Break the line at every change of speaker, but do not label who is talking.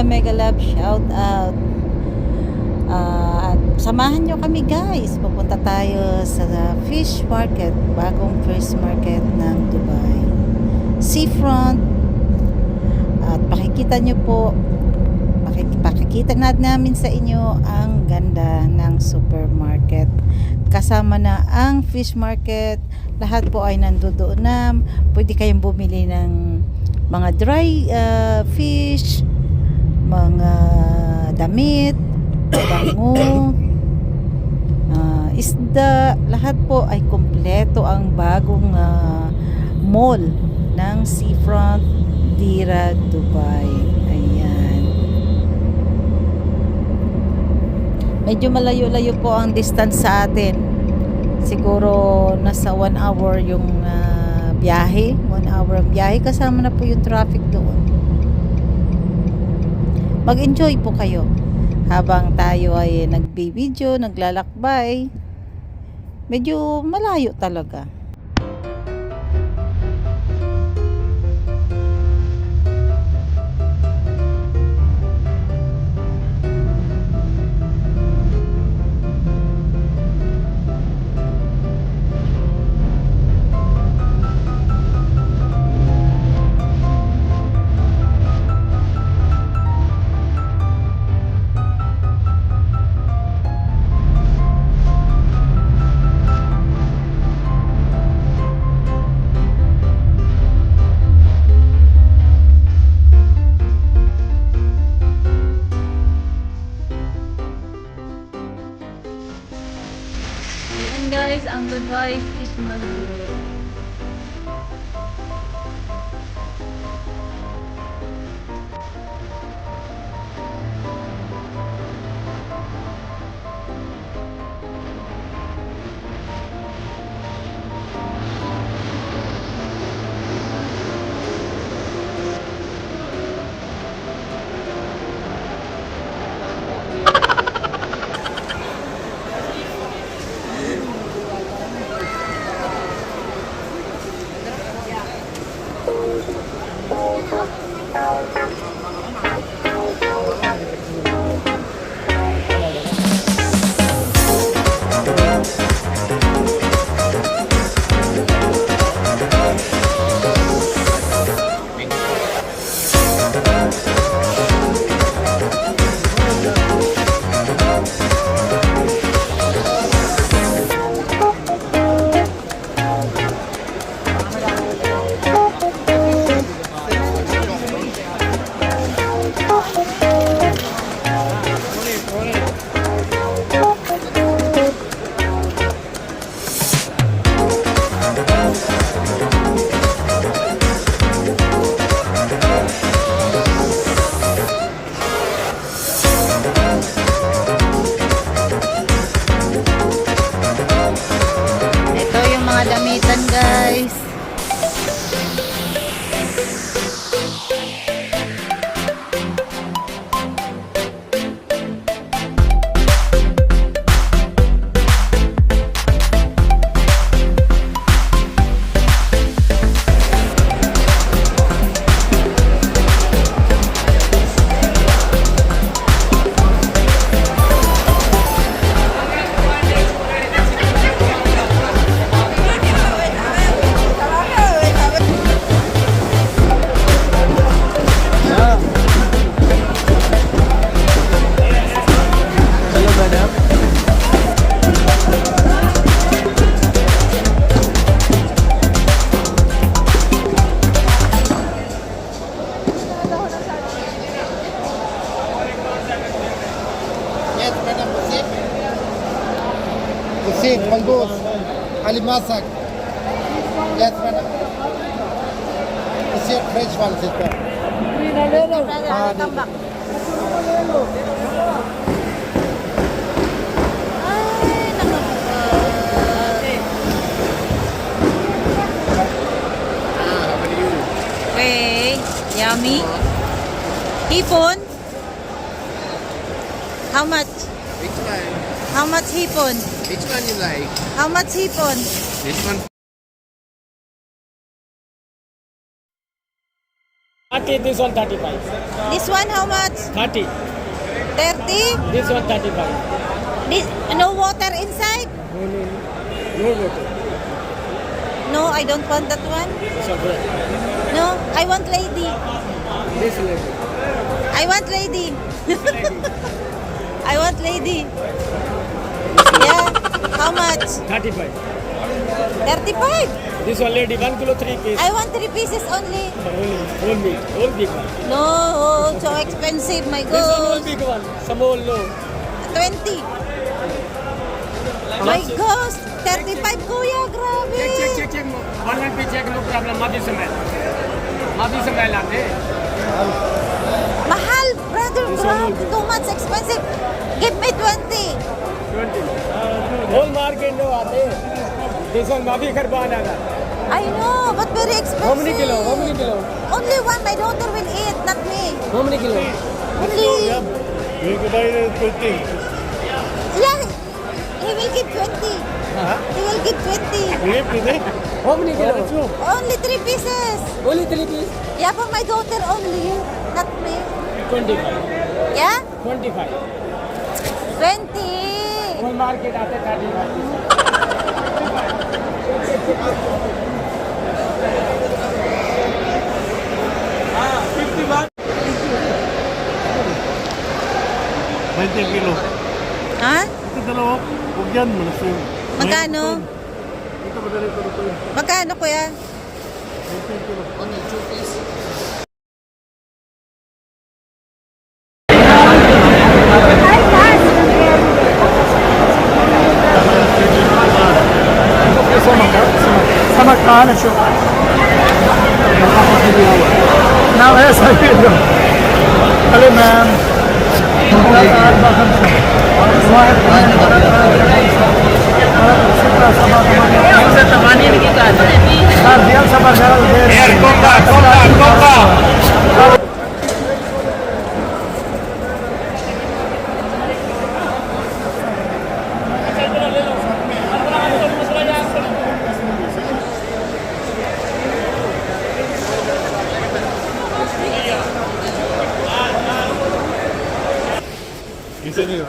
mega love shout out. At samahan nyo kami guys. Pupunta tayo sa fish market, bagong fish market ng Dubai Seafront. At pakikita nyo po, pakikita namin sa inyo ang ganda ng supermarket. Kasama na ang fish market. Lahat po ay nandoon na. Pwede kayong bumili ng mga dry fish, mga damit, bango, isda, lahat po ay kompleto. Ang bagong mall ng Seafront Dira, Dubai. Ayan. Medyo malayo-layo po ang distance sa atin. Siguro nasa 1 hour yung biyahe. 1 hour ang biyahe. Kasama na po yung traffic doon. Mag-enjoy po kayo habang tayo ay nagbi-video, naglalakbay. Medyo malayo talaga. Ayan guys, ang Dubai Fish Market. Damitan guys.
Pusing, manggus, alimasak. Yes, madam. Pusing fresh one sister.
Tambak. Okay, yummy. Hipon? How much?
Which one?
How much hipon?
Which one you like?
How much hipon?
This one.
30, this one 35.
This one, how much?
30,
30?
this one 35.
This, no water inside?
No water.
No, I don't want that one.
This one good.
No, I want lady.
This lady.
I want lady. I want lady. Yeah, how much?
35.
35?
This one lady, 1 kilo 3 piece.
I want 3 pieces only.
Whole meat, whole big one.
No, so expensive, my
This one whole
gosh.
big one, small low.
20. My gosh, 35 kuya, grabe.
Check. 1 piece check, no problem. Mabi smell. Mabi smell aate.
Mahal, brother, grabe, too much expensive. Give me 20.
20. Whole market no aate. This one Mabi Kharban aata.
I know, but very expensive.
How many kilo? How many kilo?
Only one, my daughter will eat, not me.
How many kilo?
Only,
You can buy 20.
yeah, he will give 20. He will give 20.
How many kilo?
Only 3 pieces.
Only 3 piece.
Yeah, for my daughter only, not me.
25.
Yeah?
25.
20.
Whole market aate 35.
kilo.
Ha?
Ito dalawa. Huwag yan. Malasing.
Magkano?
Ito madali ito.
Magkano, kuya?
سمك تعالى شوف. نعم يا سيدي. الو مام. 3 4 5 1 2 3 4 5 صار ديال صبر جرى كوكا Ini